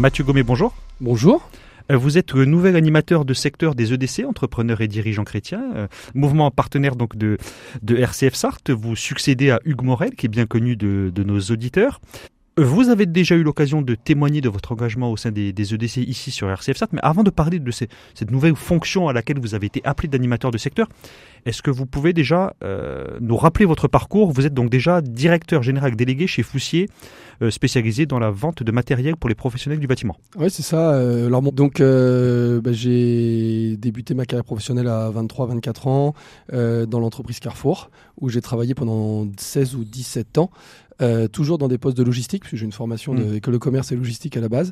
Mathieu Gommet, bonjour. Bonjour. Vous êtes le nouvel animateur de secteur des EDC, entrepreneurs et dirigeants chrétiens, mouvement partenaire donc de RCF Sarthe. Vous succédez à Hugues Morel, qui est bien connu de nos auditeurs. Vous avez déjà eu l'occasion de témoigner de votre engagement au sein des EDC ici sur RCF Sarthe, mais avant de parler de cette nouvelle fonction à laquelle vous avez été appelé d'animateur de secteur, est-ce que vous pouvez déjà nous rappeler votre parcours ? Vous êtes donc déjà directeur général délégué chez Foussier, spécialisé dans la vente de matériel pour les professionnels du bâtiment. Oui, c'est ça. J'ai débuté ma carrière professionnelle à 23-24 ans dans l'entreprise Carrefour, où j'ai travaillé pendant 16 ou 17 ans. Toujours dans des postes de logistique, puisque j'ai une formation d'école de commerce et logistique à la base.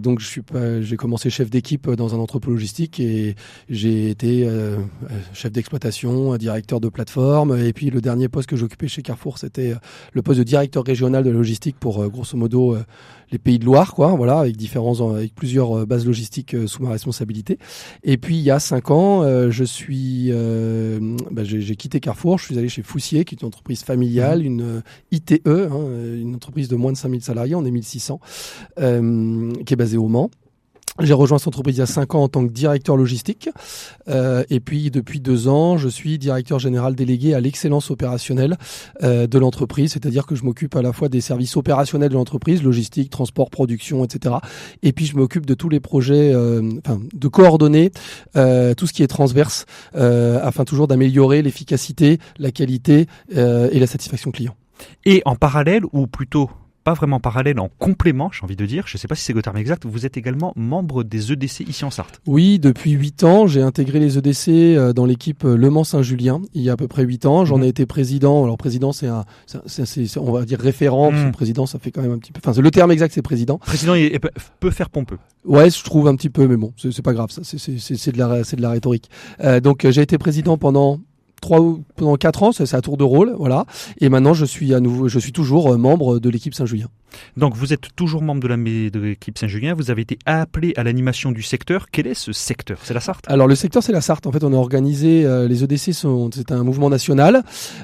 Donc j'ai commencé chef d'équipe dans un entrepôt logistique et j'ai été chef d'exploitation, directeur de plateforme. Et puis le dernier poste que j'occupais chez Carrefour, c'était le poste de directeur régional de la logistique pour grosso modo les Pays de Loire, quoi, voilà, avec plusieurs bases logistiques sous ma responsabilité. Et puis il y a 5 ans, j'ai quitté Carrefour, je suis allé chez Foussier, qui est une entreprise familiale, une ITE, une entreprise de moins de 5000 salariés, on est 1600, qui est basée au Mans. J'ai rejoint cette entreprise il y a 5 ans en tant que directeur logistique. Et puis, depuis 2 ans, je suis directeur général délégué à l'excellence opérationnelle de l'entreprise. C'est-à-dire que je m'occupe à la fois des services opérationnels de l'entreprise, logistique, transport, production, etc. Et puis, je m'occupe de tous les projets, de coordonner tout ce qui est transverse, afin toujours d'améliorer l'efficacité, la qualité et la satisfaction client. Et en parallèle, ou plutôt pas vraiment parallèle, en complément, j'ai envie de dire, je ne sais pas si c'est le terme exact, vous êtes également membre des EDC ici en Sarthe. Oui, depuis 8 ans, j'ai intégré les EDC dans l'équipe Le Mans-Saint-Julien, il y a à peu près 8 ans. J'en ai été président. Alors président, c'est on va dire référent, parce que président, ça fait quand même un petit peu... Enfin, le terme exact, c'est président. Président, il peut faire pompeux. Ouais, je trouve un petit peu, mais bon, c'est pas grave, ça, c'est de la rhétorique. Donc j'ai été président pendant 4 ans, c'est à tour de rôle, voilà. Et maintenant, je suis toujours membre de l'équipe Saint-Julien. Donc, vous êtes toujours membre de l'équipe Saint-Julien. Vous avez été appelé à l'animation du secteur. Quel est ce secteur ? C'est la Sarthe ? Alors, le secteur, c'est la Sarthe. En fait, on a organisé, les EDC c'est un mouvement national,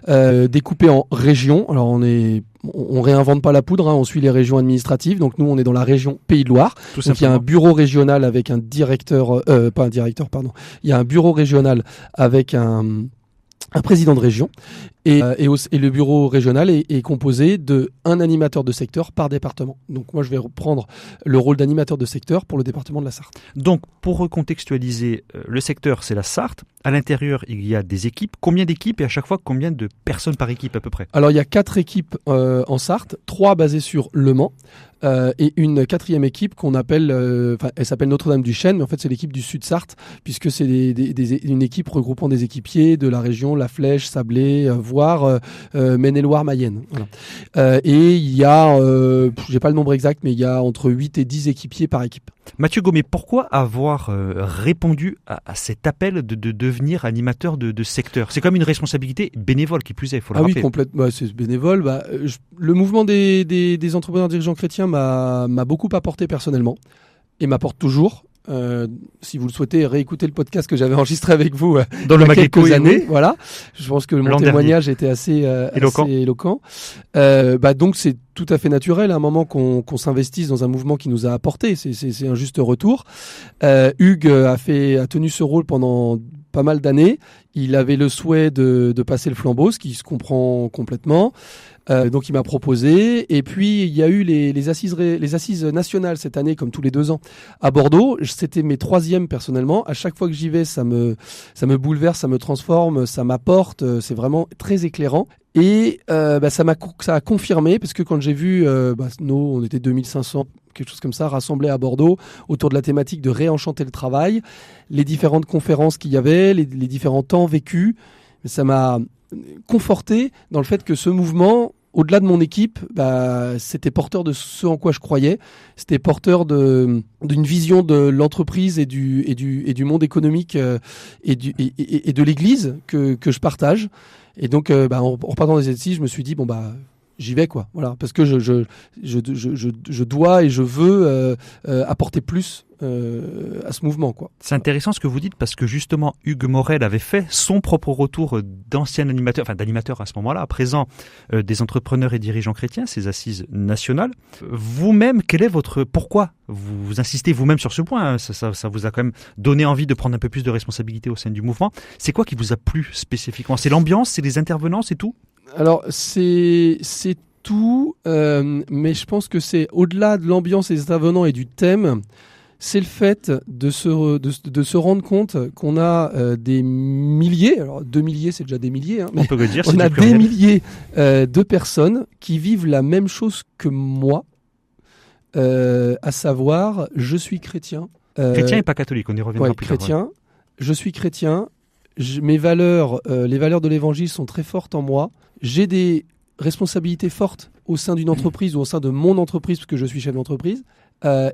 découpé en régions. Alors, on réinvente pas la poudre, on suit les régions administratives. Donc, nous, on est dans la région Pays de Loire. Donc, il y a un bureau régional avec un directeur, il y a un bureau régional avec un président de région et le bureau régional est composé d'un animateur de secteur par département. Donc moi je vais reprendre le rôle d'animateur de secteur pour le département de la Sarthe. Donc pour recontextualiser, le secteur c'est la Sarthe, à l'intérieur il y a des équipes, combien d'équipes et à chaque fois combien de personnes par équipe à peu près ? Alors il y a 4 équipes en Sarthe, 3 basées sur Le Mans. Et une 4e équipe qu'on appelle, elle s'appelle Notre-Dame-du-Chêne, mais en fait c'est l'équipe du Sud-Sarthe, puisque c'est une équipe regroupant des équipiers de la région La Flèche, Sablé, voire Maine-et-Loire, Mayenne. Voilà. Et il y a, j'ai pas le nombre exact, mais il y a entre 8 et 10 équipiers par équipe. Mathieu Gommet, pourquoi avoir répondu à cet appel de devenir animateur de secteur ? C'est quand même une responsabilité bénévole qui plus est, il faut le rappeler. Oui, complètement, c'est bénévole. Le mouvement des entrepreneurs dirigeants chrétiens m'a beaucoup apporté personnellement et m'apporte toujours. Si vous le souhaitez, réécouter le podcast que j'avais enregistré avec vous dans le Mageco quelques années. Voilà. Je pense que mon témoignage était assez éloquent. Donc c'est tout à fait naturel à un moment qu'on s'investisse dans un mouvement qui nous a apporté. C'est un juste retour. Hugues a tenu ce rôle pendant pas mal d'années. Il avait le souhait de passer le flambeau, ce qui se comprend complètement. Donc il m'a proposé. Et puis il y a eu les assises nationales cette année, comme tous les 2 ans, à Bordeaux. C'était mes 3e personnellement. À chaque fois que j'y vais, ça me bouleverse, ça me transforme, ça m'apporte. C'est vraiment très éclairant. Et ça a confirmé, parce que quand j'ai vu, on était 2500, quelque chose comme ça, rassemblés à Bordeaux autour de la thématique de réenchanter le travail, les différentes conférences qu'il y avait, les différents temps vécus, ça m'a conforté dans le fait que ce mouvement, au-delà de mon équipe, c'était porteur de ce en quoi je croyais. C'était porteur d'une vision de l'entreprise et du monde économique et de l'Église que je partage. Et donc, en repartant des exercices, je me suis dit, j'y vais, quoi. Voilà, parce que je dois et je veux apporter plus à ce mouvement, quoi. C'est intéressant ce que vous dites, parce que justement Hugues Morel avait fait son propre retour d'ancien animateur, enfin d'animateur à ce moment-là, à présent des entrepreneurs et dirigeants chrétiens, ces assises nationales. Vous-même, pourquoi vous insistez vous-même sur ce point, hein, ça vous a quand même donné envie de prendre un peu plus de responsabilité au sein du mouvement. C'est quoi qui vous a plu spécifiquement? C'est l'ambiance, c'est les intervenants, c'est tout? Alors c'est tout, mais je pense que c'est au-delà de l'ambiance et des intervenants et du thème. C'est le fait de se rendre compte qu'on a des milliers, alors 2 milliers c'est déjà des milliers, hein, mais on peut le dire, on a des milliers de personnes qui vivent la même chose que moi, à savoir, je suis chrétien. Chrétien et pas catholique, on y reviendra plus tard. Chrétien, ouais. Je suis chrétien, mes valeurs, les valeurs de l'évangile sont très fortes en moi, j'ai des responsabilités fortes au sein d'une entreprise ou au sein de mon entreprise, parce que je suis chef d'entreprise.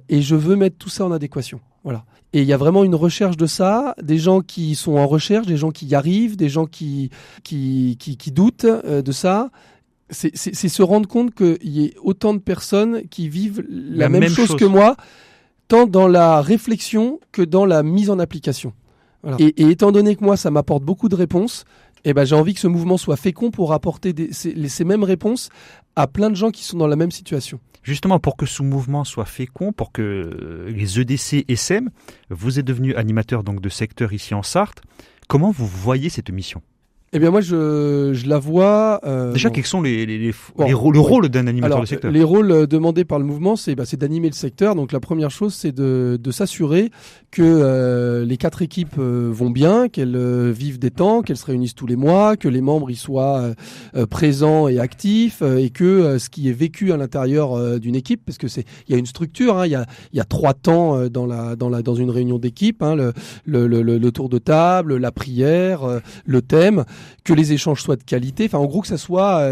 Et je veux mettre tout ça en adéquation. Voilà. Et il y a vraiment une recherche de ça, des gens qui sont en recherche, des gens qui y arrivent, des gens qui doutent de ça. C'est se rendre compte qu'il y ait autant de personnes qui vivent la même chose que moi, tant dans la réflexion que dans la mise en application. Voilà. Et étant donné que moi, ça m'apporte beaucoup de réponses, j'ai envie que ce mouvement soit fécond pour apporter ces mêmes réponses à plein de gens qui sont dans la même situation. Justement, pour que ce mouvement soit fécond, pour que les EDC essaiment, vous êtes devenu animateur donc, de secteur ici en Sarthe. Comment vous voyez cette mission ? Eh bien moi je la vois... Déjà, quels sont le rôle d'un animateur de secteur ? Les rôles demandés par le mouvement, c'est d'animer le secteur. Donc la première chose, c'est de s'assurer que les 4 équipes vont bien, qu'elles vivent des temps, qu'elles se réunissent tous les mois, que les membres y soient présents et actifs, et que ce qui est vécu à l'intérieur d'une équipe, parce que il y a une structure, hein, il y a 3 temps dans une réunion d'équipe, hein, le tour de table, la prière, le thème, que les échanges soient de qualité, enfin en gros que ça soit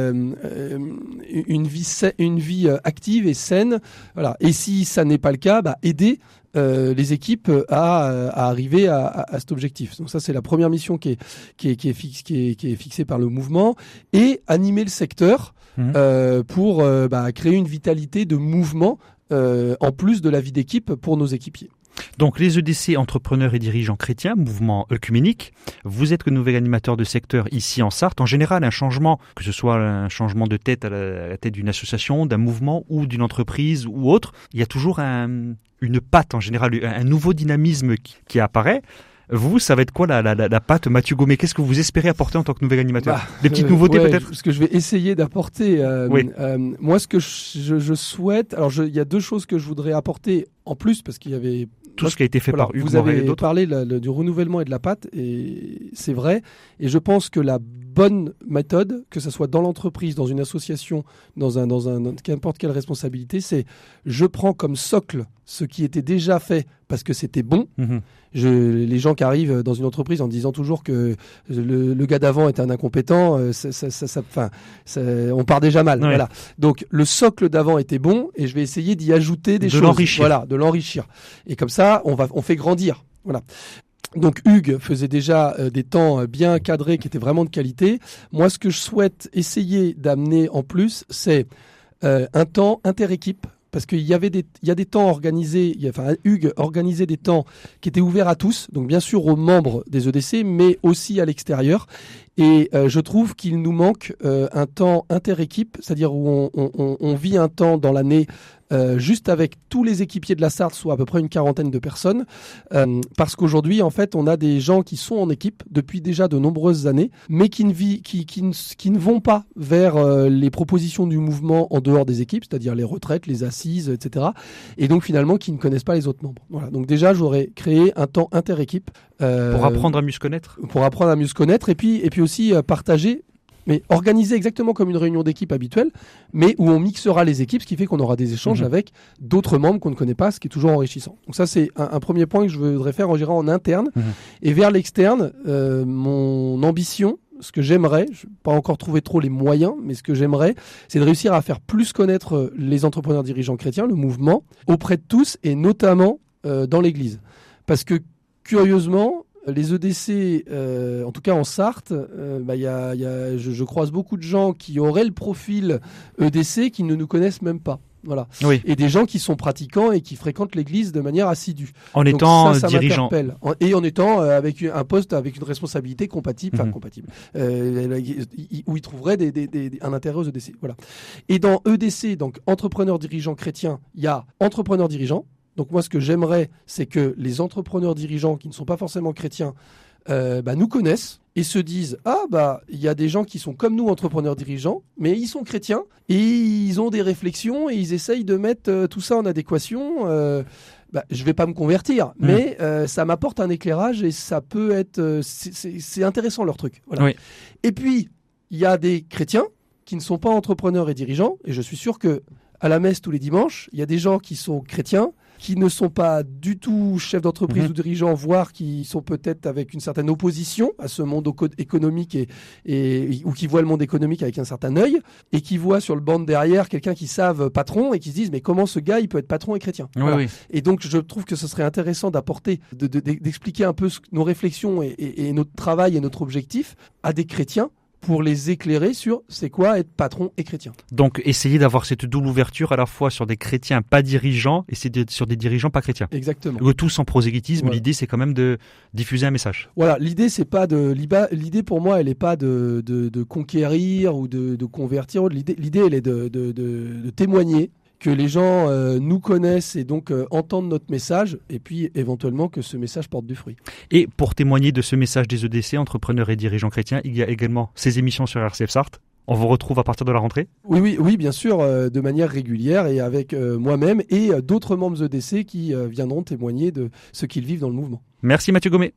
une vie active et saine, voilà. Et si ça n'est pas le cas, aider les équipes à arriver à cet objectif. Donc ça c'est la première mission qui est fixée par le mouvement, et animer le secteur pour créer une vitalité de mouvement en plus de la vie d'équipe pour nos équipiers. Donc les EDC, entrepreneurs et dirigeants chrétiens, mouvement œcuménique, vous êtes le nouvel animateur de secteur ici en Sarthe. En général, un changement, que ce soit un changement de tête à la tête d'une association, d'un mouvement ou d'une entreprise ou autre, il y a toujours une patte en général, un nouveau dynamisme qui apparaît. Vous, ça va être quoi la patte Mathieu Gommet? Qu'est-ce que vous espérez apporter en tant que nouvel animateur? Des petites nouveautés peut-être? Ce que je vais essayer d'apporter, moi ce que je souhaite, alors il y a 2 choses que je voudrais apporter en plus, parce qu'il y avait... Tout ce qui a été fait par Hugues Morel et d'autres. Vous avez parlé du renouvellement et de la patte, et c'est vrai, et je pense que la bonne méthode, que ce soit dans l'entreprise, dans une association, dans n'importe quelle responsabilité, c'est je prends comme socle ce qui était déjà fait parce que c'était bon. Les gens qui arrivent dans une entreprise en disant toujours que le gars d'avant était un incompétent, on part déjà mal. Ouais. Voilà. Donc le socle d'avant était bon, et je vais essayer d'y ajouter des choses. De l'enrichir. Et comme ça, on fait grandir. Voilà. Donc Hugues faisait déjà des temps bien cadrés qui étaient vraiment de qualité. Moi, ce que je souhaite essayer d'amener en plus, c'est un temps inter-équipe. Parce qu'il y a des temps organisés, Hugues organisait des temps qui étaient ouverts à tous, donc bien sûr aux membres des EDC, mais aussi à l'extérieur. Et je trouve qu'il nous manque un temps inter-équipe, c'est-à-dire où on vit un temps dans l'année juste avec tous les équipiers de la Sarthe, soit à peu près une 40aine de personnes, parce qu'aujourd'hui, en fait, on a des gens qui sont en équipe depuis déjà de nombreuses années, mais qui ne vont pas vers les propositions du mouvement en dehors des équipes, c'est-à-dire les retraites, les assises, etc. Et donc finalement, qui ne connaissent pas les autres membres. Voilà. Donc déjà, j'aurais créé un temps inter-équipe. Pour apprendre à mieux se connaître. Pour apprendre à mieux se connaître, et puis aussi partager, mais organisé exactement comme une réunion d'équipe habituelle, mais où on mixera les équipes, ce qui fait qu'on aura des échanges avec d'autres membres qu'on ne connaît pas, ce qui est toujours enrichissant. Donc ça, c'est un premier point que je voudrais faire en interne. Et vers l'externe, mon ambition, ce que j'aimerais, je n'ai pas encore trouvé trop les moyens, mais ce que j'aimerais, c'est de réussir à faire plus connaître les entrepreneurs dirigeants chrétiens, le mouvement, auprès de tous, et notamment dans l'Église. Parce que curieusement, les EDC, en tout cas en Sarthe, je croise beaucoup de gens qui auraient le profil EDC qui ne nous connaissent même pas. Voilà. Oui. Et des gens qui sont pratiquants et qui fréquentent l'église de manière assidue. En étant dirigeant. Et en étant avec un poste avec une responsabilité compatible, où ils trouveraient un intérêt aux EDC. Voilà. Et dans EDC, donc entrepreneurs dirigeants chrétiens, il y a entrepreneurs dirigeants. Donc moi, ce que j'aimerais, c'est que les entrepreneurs dirigeants qui ne sont pas forcément chrétiens nous connaissent et se disent il y a des gens qui sont comme nous entrepreneurs dirigeants, mais ils sont chrétiens et ils ont des réflections et ils essayent de mettre tout ça en adéquation. Je vais pas me convertir, mais ça m'apporte un éclairage et ça peut être c'est intéressant leur truc. Voilà. Oui. Et puis il y a des chrétiens qui ne sont pas entrepreneurs et dirigeants, et je suis sûr que à la messe tous les dimanches, il y a des gens qui sont chrétiens, qui ne sont pas du tout chefs d'entreprise ou dirigeants, voire qui sont peut-être avec une certaine opposition à ce monde économique ou qui voient le monde économique avec un certain œil, et qui voient sur le banc de derrière quelqu'un qui savent patron et qui se disent mais comment ce gars il peut être patron et chrétien. Voilà. Oui. Et donc je trouve que ce serait intéressant d'apporter, d'expliquer un peu nos réflexions et notre travail et notre objectif à des chrétiens, pour les éclairer sur c'est quoi être patron et chrétien. Donc, essayer d'avoir cette double ouverture à la fois sur des chrétiens pas dirigeants et sur des dirigeants pas chrétiens. Exactement. Le tout sans prosélytisme. Voilà. L'idée, c'est quand même de diffuser un message. Voilà, l'idée pour moi, elle n'est pas de conquérir ou de convertir. L'idée, elle est de témoigner, que les gens nous connaissent et donc entendent notre message, et puis éventuellement que ce message porte du fruit. Et pour témoigner de ce message des EDC, entrepreneurs et dirigeants chrétiens, il y a également ces émissions sur RCF Sarthe. On vous retrouve à partir de la rentrée ? Oui, bien sûr, de manière régulière et avec moi-même et d'autres membres EDC qui viendront témoigner de ce qu'ils vivent dans le mouvement. Merci Mathieu Gommet.